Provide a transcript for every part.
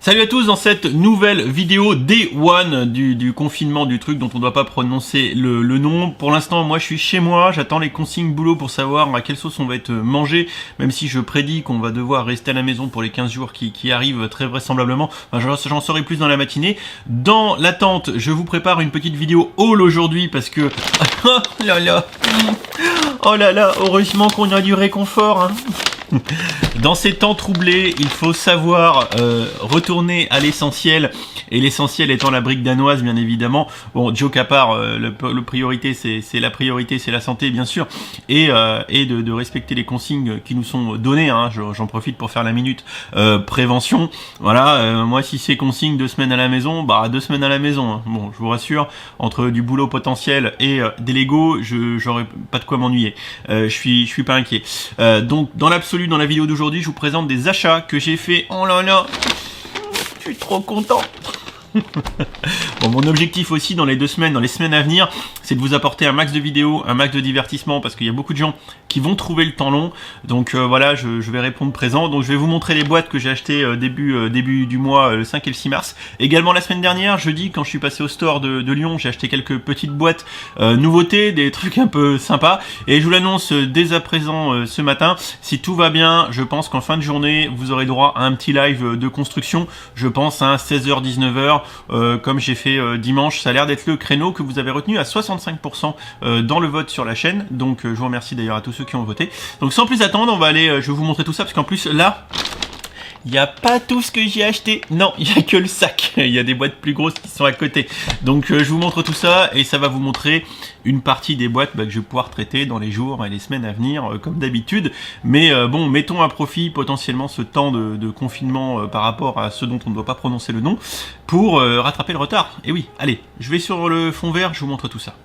Salut à tous dans cette nouvelle vidéo Day One du confinement du truc dont on ne doit pas prononcer le nom. Pour l'instant, moi je suis chez moi, j'attends les consignes boulot pour savoir à quelle sauce on va être mangé, même si je prédis qu'on va devoir rester à la maison pour les 15 jours qui arrivent très vraisemblablement. Enfin, j'en saurai plus dans la matinée. Dans l'attente, je vous prépare une petite vidéo haul aujourd'hui parce que... oh là là, heureusement qu'on a du réconfort, hein. Dans ces temps troublés, il faut savoir retourner à l'essentiel, et l'essentiel étant la brique danoise, bien évidemment. Bon, joke à part, le priorité, c'est la priorité, c'est la santé, bien sûr, et de respecter les consignes qui nous sont données. Hein. J'en profite pour faire la minute prévention. Voilà, moi, si c'est consigne 2 semaines à la maison, bah 2 semaines à la maison. Hein. Bon, je vous rassure, entre du boulot potentiel et des Lego, j'aurais pas de quoi m'ennuyer. Je suis pas inquiet. Donc, dans l'absolu, dans la vidéo d'aujourd'hui, je vous présente des achats que j'ai fait. Oh là là, je suis trop content. Bon, mon objectif aussi dans les semaines à venir, c'est de vous apporter un max de vidéos, un max de divertissement, parce qu'il y a beaucoup de gens qui vont trouver le temps long. Donc voilà, je vais répondre présent. Donc je vais vous montrer les boîtes que j'ai achetées début du mois, le 5 et le 6 mars. Également la semaine dernière, jeudi, quand je suis passé au store de Lyon, j'ai acheté quelques petites boîtes nouveautés, des trucs un peu sympas. Et je vous l'annonce dès à présent ce matin. Si tout va bien, je pense qu'en fin de journée, vous aurez droit à un petit live de construction. Je pense à 16h-19h. Comme j'ai fait dimanche, ça a l'air d'être le créneau que vous avez retenu à 65% dans le vote sur la chaîne. Donc je vous remercie d'ailleurs à tous ceux qui ont voté. Donc sans plus attendre, on va aller, je vais vous montrer tout ça parce qu'en plus là, il n'y a pas tout ce que j'ai acheté. Non, il n'y a que le sac. Il y a des boîtes plus grosses qui sont à côté. Donc je vous montre tout ça et ça va vous montrer une partie des boîtes que je vais pouvoir traiter dans les jours et les semaines à venir comme d'habitude. Mais bon, mettons à profit potentiellement ce temps de confinement par rapport à ceux dont on ne doit pas prononcer le nom pour rattraper le retard. Et oui, allez, je vais sur le fond vert, je vous montre tout ça.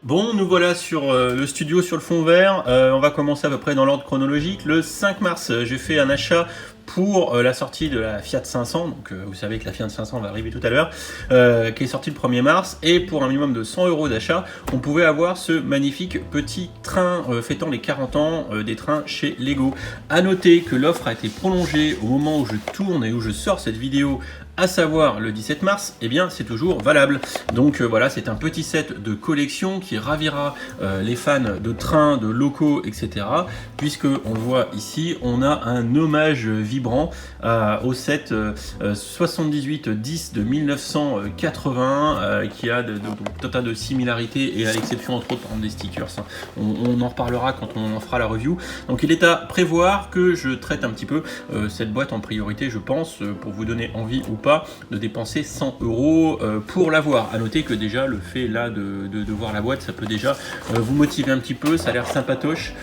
Bon, nous voilà sur le studio sur le fond vert. On va commencer à peu près dans l'ordre chronologique. Le 5 mars, j'ai fait un achat pour la sortie de la Fiat 500, donc vous savez que la Fiat 500 va arriver tout à l'heure, qui est sortie le 1er mars, et pour un minimum de 100 € d'achat, on pouvait avoir ce magnifique petit train fêtant les 40 ans des trains chez Lego. A noter que l'offre a été prolongée au moment où je tourne et où je sors cette vidéo, à savoir le 17 mars, et eh bien c'est toujours valable. Donc voilà, c'est un petit set de collection qui ravira les fans de trains, de locaux, etc. Puisque on le voit ici, on a un hommage vibrant au set 7810 de 1980 qui a tout un tas de similarités et à l'exception entre autres des stickers. Hein. On en reparlera quand on en fera la review. Donc il est à prévoir que je traite un petit peu cette boîte en priorité, je pense, pour vous donner envie ou pas de dépenser 100 € pour l'avoir. À noter que déjà le fait là de voir la boîte, ça peut déjà vous motiver un petit peu, ça a l'air sympatoche.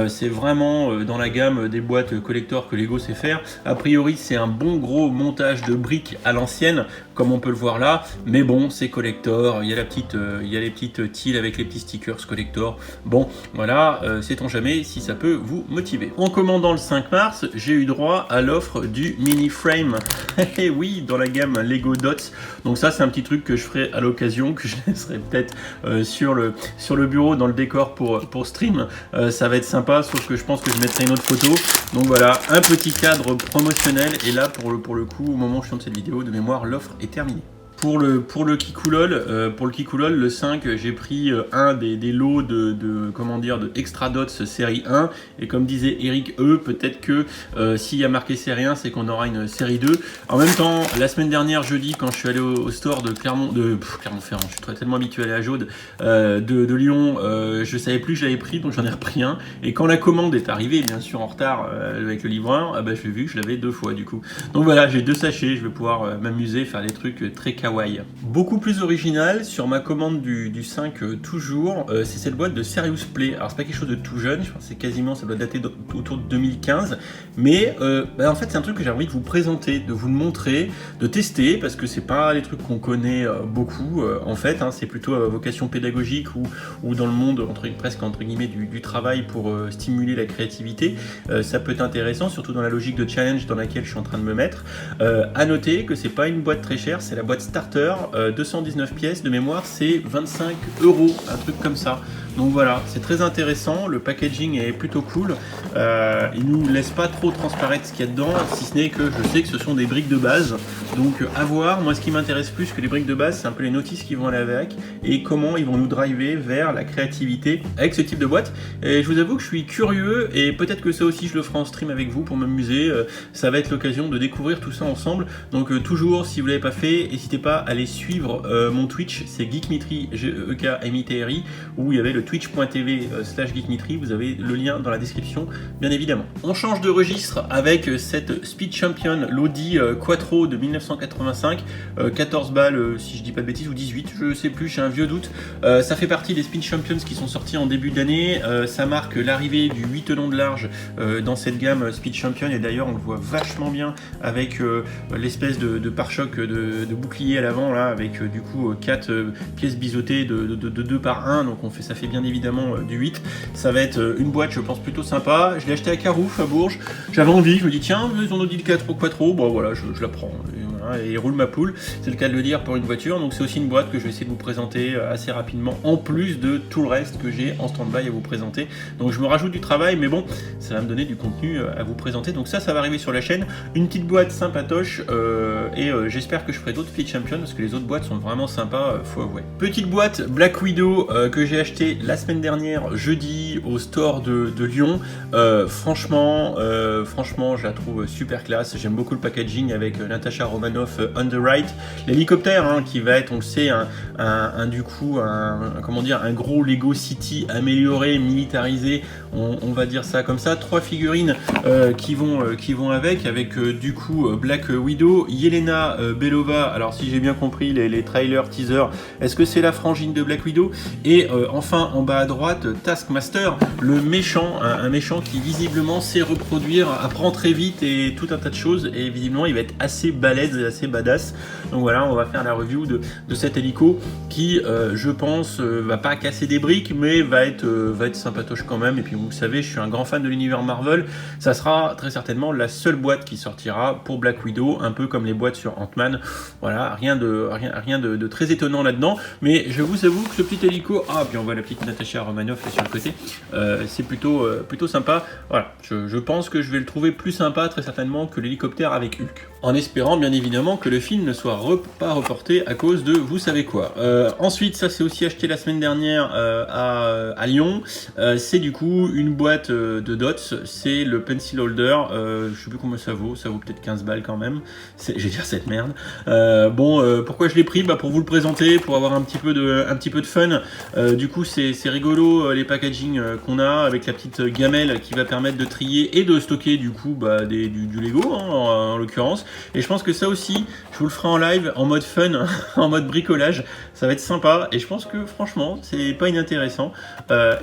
C'est vraiment dans la gamme des boîtes collector que Lego sait faire. A priori c'est un bon gros montage de briques à l'ancienne comme on peut le voir là, mais bon c'est collector, il y a les petites tiles avec les petits stickers collector. Bon voilà, sait-on jamais si ça peut vous motiver. En commandant le 5 mars, j'ai eu droit à l'offre du mini frame. Et oui, dans la gamme Lego Dots. Donc ça c'est un petit truc que je ferai à l'occasion, que je laisserai peut-être sur le bureau dans le décor pour stream. Ça va être sympa, sauf que je pense que je mettrai une autre photo. Donc voilà, un petit cadre promotionnel, et là pour le coup, au moment où je tourne cette vidéo, de mémoire, l'offre est terminée. Pour le Kikoulol, le 5, j'ai pris un des lots de Extra Dots série 1, et comme disait Eric peut-être que s'il y a marqué série 1, c'est qu'on aura une série 2. En même temps, la semaine dernière, jeudi, quand je suis allé au store de Clermont-Ferrand, je suis tellement habitué à aller à Jaude, de Lyon, je savais plus que je l'avais pris, donc j'en ai repris un, et quand la commande est arrivée, bien sûr en retard avec le livreur, j'ai vu que je l'avais 2 fois du coup. Donc voilà, j'ai 2 sachets, je vais pouvoir m'amuser, faire des trucs très kawaii. Beaucoup plus original sur ma commande du 5 toujours, c'est cette boîte de Serious Play. Alors c'est pas quelque chose de tout jeune, je pense que c'est quasiment, ça doit dater autour de 2015, mais en fait c'est un truc que j'ai envie de vous présenter, de vous le montrer, de tester, parce que c'est pas des trucs qu'on connaît beaucoup en fait, hein, c'est plutôt à vocation pédagogique ou dans le monde presque entre guillemets du travail pour stimuler la créativité. Ça peut être intéressant, surtout dans la logique de challenge dans laquelle je suis en train de me mettre. À noter que c'est pas une boîte très chère, c'est la boîte starter, 219 pièces de mémoire, c'est 25 €, un truc comme ça. Donc voilà, c'est très intéressant, le packaging est plutôt cool, il nous laisse pas trop transparaître ce qu'il y a dedans, si ce n'est que je sais que ce sont des briques de base, donc à voir. Moi ce qui m'intéresse plus que les briques de base, c'est un peu les notices qui vont aller avec, et comment ils vont nous driver vers la créativité avec ce type de boîte. Et je vous avoue que je suis curieux, et peut-être que ça aussi je le ferai en stream avec vous pour m'amuser, ça va être l'occasion de découvrir tout ça ensemble. Donc toujours, si vous l'avez pas fait, n'hésitez pas à aller suivre mon Twitch, c'est Geekmitry, G-E-K-M-I-T-R-I, où il y avait le twitch.tv/geekmitry, vous avez le lien dans la description, bien évidemment. On change de registre avec cette Speed Champion l'Audi Quattro de 1985, 14 balles si je dis pas de bêtises, ou 18, je sais plus, j'ai un vieux doute. Ça fait partie des Speed Champions qui sont sortis en début d'année, ça marque l'arrivée du 8 tenons de large dans cette gamme Speed Champion, et d'ailleurs on le voit vachement bien avec l'espèce de pare-choc de bouclier à l'avant, là, avec du coup 4 pièces biseautées de 2 par 1, donc ça fait bien évidemment du 8. Ça va être une boîte, je pense, plutôt sympa. Je l'ai acheté à Carouf à Bourges, j'avais envie, je me dis tiens, ils ont dit le Quattro, bon voilà, je la prends. Et roule ma poule, c'est le cas de le dire pour une voiture. Donc c'est aussi une boîte que je vais essayer de vous présenter assez rapidement, en plus de tout le reste que j'ai en stand-by à vous présenter. Donc je me rajoute du travail, mais bon, ça va me donner du contenu à vous présenter. Donc ça va arriver sur la chaîne, une petite boîte sympatoche, et j'espère que je ferai d'autres Speed Champions parce que les autres boîtes sont vraiment sympas, faut avouer. Petite boîte Black Widow que j'ai acheté la semaine dernière jeudi au store de Lyon. Franchement, je la trouve super classe. J'aime beaucoup le packaging avec Natasha Romanoff Underwrite, l'hélicoptère qui va être, on le sait, un gros Lego City amélioré, militarisé, on va dire ça comme ça. 3 figurines qui vont avec du coup Black Widow, Yelena Belova. Alors si j'ai bien compris les trailers, teasers, est-ce que c'est la frangine de Black Widow? Et enfin en bas à droite, Taskmaster, le méchant, un méchant qui visiblement sait reproduire, apprend très vite et tout un tas de choses, et visiblement il va être assez balèze, assez badass. Donc voilà, on va faire la review de cet hélico qui je pense va pas casser des briques, mais va être sympatoche quand même. Et puis vous savez, je suis un grand fan de l'univers Marvel, ça sera très certainement la seule boîte qui sortira pour Black Widow, un peu comme les boîtes sur Ant-Man. Voilà, rien de très étonnant là-dedans, mais je vous avoue que ce petit hélico, puis on voit la petite Natasha Romanoff là sur le côté, c'est plutôt sympa. Voilà, je pense que je vais le trouver plus sympa très certainement que l'hélicoptère avec Hulk, en espérant bien évidemment que le film ne soit pas reporté à cause de vous savez quoi. Ensuite, ça c'est aussi acheté la semaine dernière à Lyon, c'est du coup une boîte de dots, c'est le pencil holder, je sais plus combien ça vaut peut-être 15 balles quand même, je vais dire cette merde. Pourquoi je l'ai pris? Pour vous le présenter, pour avoir un petit peu de fun. Du coup c'est rigolo les packaging qu'on a avec la petite gamelle qui va permettre de trier et de stocker du coup du Lego en l'occurrence. Et je pense que ça aussi, je vous le ferai en live, en mode fun, en mode bricolage, ça va être sympa, et je pense que franchement, c'est pas inintéressant,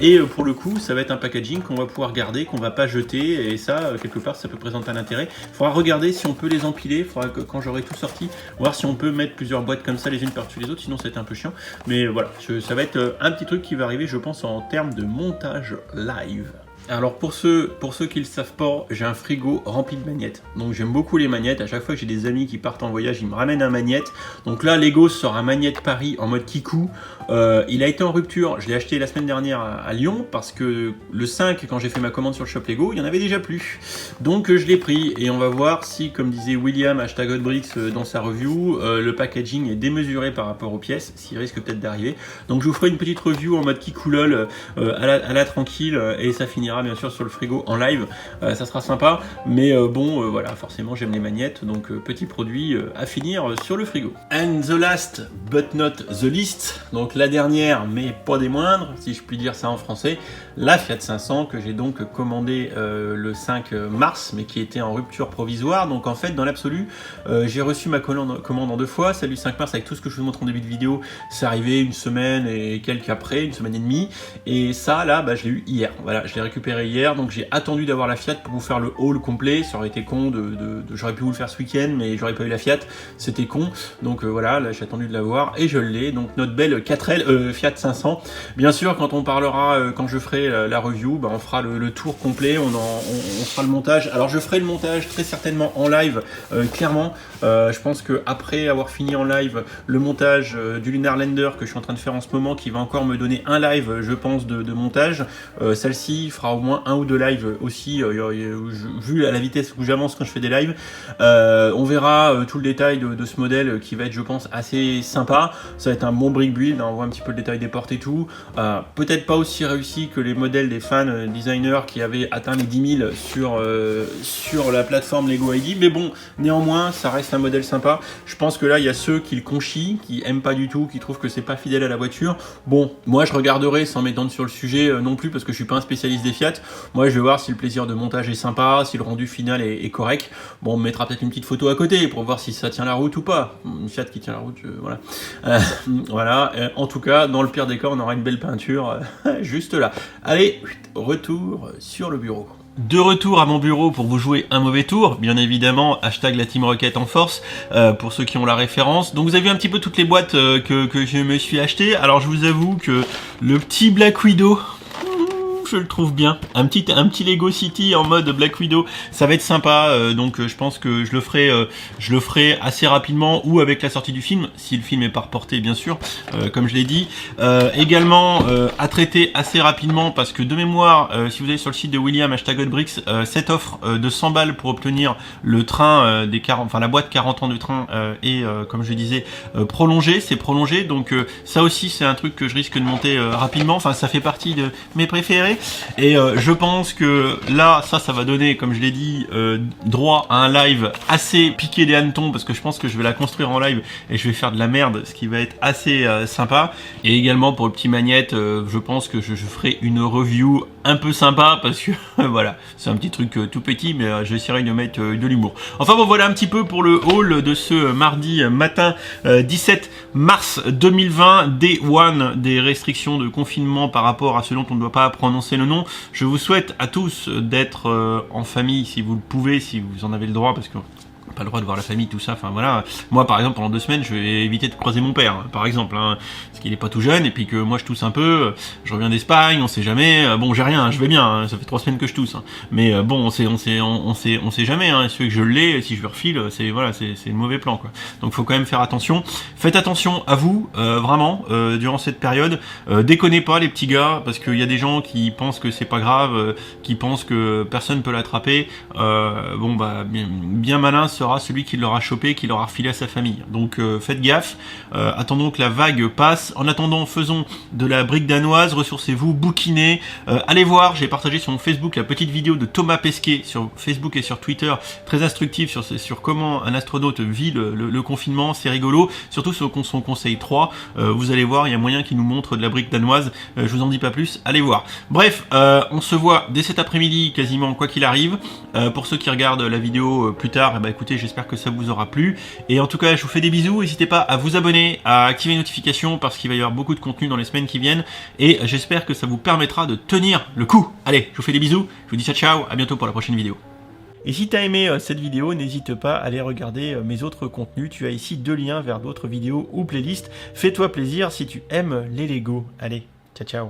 et pour le coup, ça va être un packaging qu'on va pouvoir garder, qu'on va pas jeter, et ça, quelque part, ça peut présenter un intérêt. Il faudra regarder si on peut les empiler, il faudra que quand j'aurai tout sorti, voir si on peut mettre plusieurs boîtes comme ça, les unes par-dessus les autres, sinon ça va être un peu chiant, mais voilà, ça va être un petit truc qui va arriver, je pense, en termes de montage live. Alors pour ceux qui le savent pas, j'ai un frigo rempli de magnettes. Donc j'aime beaucoup les magnettes. À chaque fois que j'ai des amis qui partent en voyage, ils me ramènent un magnette. Donc là, Lego sort un magnette Paris en mode Kikou. Il a été en rupture. Je l'ai acheté la semaine dernière à Lyon parce que le 5, quand j'ai fait ma commande sur le shop Lego, il y en avait déjà plus. Donc je l'ai pris et on va voir si, comme disait William #Hotbricks dans sa review, le packaging est démesuré par rapport aux pièces, ce qui risque peut-être d'arriver. Donc je vous ferai une petite review en mode Kikou lol à la tranquille, et ça finira bien sûr sur le frigo en live, ça sera sympa, mais voilà, forcément j'aime les magnettes, donc petit produit à finir sur le frigo. And the last but not the least, donc la dernière mais pas des moindres, si je puis dire ça en français, la Fiat 500 que j'ai donc commandé le 5 mars, mais qui était en rupture provisoire. Donc en fait, dans l'absolu, j'ai reçu ma commande en 2 fois, celle du 5 mars avec tout ce que je vous montre en début de vidéo, c'est arrivé une semaine et quelques après, une semaine et demie, et ça là, je l'ai eu hier, voilà, je l'ai récupéré récupéré hier, donc j'ai attendu d'avoir la Fiat pour vous faire le haul complet. Ça aurait été con, j'aurais pu vous le faire ce week-end, mais j'aurais pas eu la Fiat, c'était con. Donc voilà, là j'ai attendu de l'avoir et je l'ai. Donc notre belle 4L Fiat 500. Bien sûr, quand on parlera, quand je ferai la review, on fera le tour complet, on fera le montage. Alors je ferai le montage très certainement en live, clairement. Je pense que après avoir fini en live le montage du Lunar Lander que je suis en train de faire en ce moment, qui va encore me donner un live, je pense, de montage, celle-ci fera au moins 1 ou 2 lives aussi, vu la vitesse où j'avance quand je fais des lives. On verra tout le détail de ce modèle qui va être, je pense, assez sympa. Ça va être un bon brick build, on voit un petit peu le détail des portes et tout. Peut-être pas aussi réussi que les modèles des fans designers qui avaient atteint les 10 000 sur la plateforme Lego ID, mais bon, néanmoins ça reste un modèle sympa. Je pense que là il y a ceux qui le conchient, qui aiment pas du tout, qui trouvent que c'est pas fidèle à la voiture. Bon, moi je regarderai sans m'étendre sur le sujet non plus, parce que je suis pas un spécialiste des Fiat. Moi je vais voir si le plaisir de montage est sympa, si le rendu final est correct. Bon, on mettra peut-être une petite photo à côté pour voir si ça tient la route ou pas. Une Fiat qui tient la route, voilà. Voilà, en tout cas, dans le pire des cas, on aura une belle peinture juste là. Allez, retour sur le bureau. De retour à mon bureau pour vous jouer un mauvais tour, bien évidemment, hashtag la Team Rocket en force, pour ceux qui ont la référence. Donc vous avez vu un petit peu toutes les boîtes que je me suis acheté. Alors je vous avoue que le petit Black Widow, je le trouve bien. Un petit Lego City en mode Black Widow, ça va être sympa. Donc je pense que je le ferai assez rapidement, ou avec la sortie du film, si le film est pas reporté bien sûr, comme je l'ai dit. Également à traiter assez rapidement, parce que de mémoire, si vous allez sur le site de William #Hotbricks, cette offre de 100 balles pour obtenir le train des 40, enfin la boîte 40 ans de train est, comme je disais, prolongée. C'est prolongé, donc ça aussi c'est un truc que je risque de monter rapidement. Enfin, ça fait partie de mes préférés. Et je pense que là, ça va donner, comme je l'ai dit, droit à un live assez piqué des hannetons, parce que je pense que je vais la construire en live et je vais faire de la merde, ce qui va être assez sympa. Et également pour le petit Magnette, je pense que je ferai une review un peu sympa, parce que voilà, c'est un petit truc tout petit, mais j'essaierai de mettre de l'humour. Enfin bon, voilà un petit peu pour le haul de ce mardi matin 17 mars 2020, Day One des restrictions de confinement par rapport à ce dont on ne doit pas prononcer le nom. Je vous souhaite à tous d'être en famille si vous le pouvez, si vous en avez le droit, parce que pas le droit de voir la famille, tout ça, enfin voilà. Moi par exemple pendant 2 semaines je vais éviter de croiser mon père, par exemple, parce qu'il est pas tout jeune, et puis que moi je tousse un peu, je reviens d'Espagne, on sait jamais, bon j'ai rien, je vais bien, ça fait 3 semaines que je tousse, mais bon on sait jamais, si que je l'ai, si je le refile, c'est voilà, c'est le mauvais plan quoi. Donc faut quand même faire attention. Faites attention à vous, vraiment, durant cette période. Déconnez pas les petits gars, parce qu'il y a des gens qui pensent que c'est pas grave, qui pensent que personne peut l'attraper. Bon bah bien malin sera celui qui l'aura chopé, qui l'aura refilé à sa famille. Donc faites gaffe, attendons que la vague passe. En attendant, faisons de la brique danoise, ressourcez-vous, bouquinez. Allez voir, j'ai partagé sur mon Facebook la petite vidéo de Thomas Pesquet sur Facebook et sur Twitter, très instructive sur comment un astronaute vit le confinement, c'est rigolo, surtout sur son conseil 3. Vous allez voir, il y a moyen qu'il nous montre de la brique danoise, je vous en dis pas plus, allez voir. Bref, on se voit dès cet après-midi quasiment quoi qu'il arrive. Pour ceux qui regardent la vidéo plus tard, écoutez, j'espère que ça vous aura plu, et en tout cas je vous fais des bisous. N'hésitez pas à vous abonner, à activer les notifications, parce qu'il va y avoir beaucoup de contenu dans les semaines qui viennent, et j'espère que ça vous permettra de tenir le coup. Allez, je vous fais des bisous, je vous dis ciao, à bientôt pour la prochaine vidéo. Et si tu as aimé cette vidéo, n'hésite pas à aller regarder mes autres contenus. Tu as ici 2 liens vers d'autres vidéos ou playlists. Fais-toi plaisir si tu aimes les Lego. Allez, ciao ciao.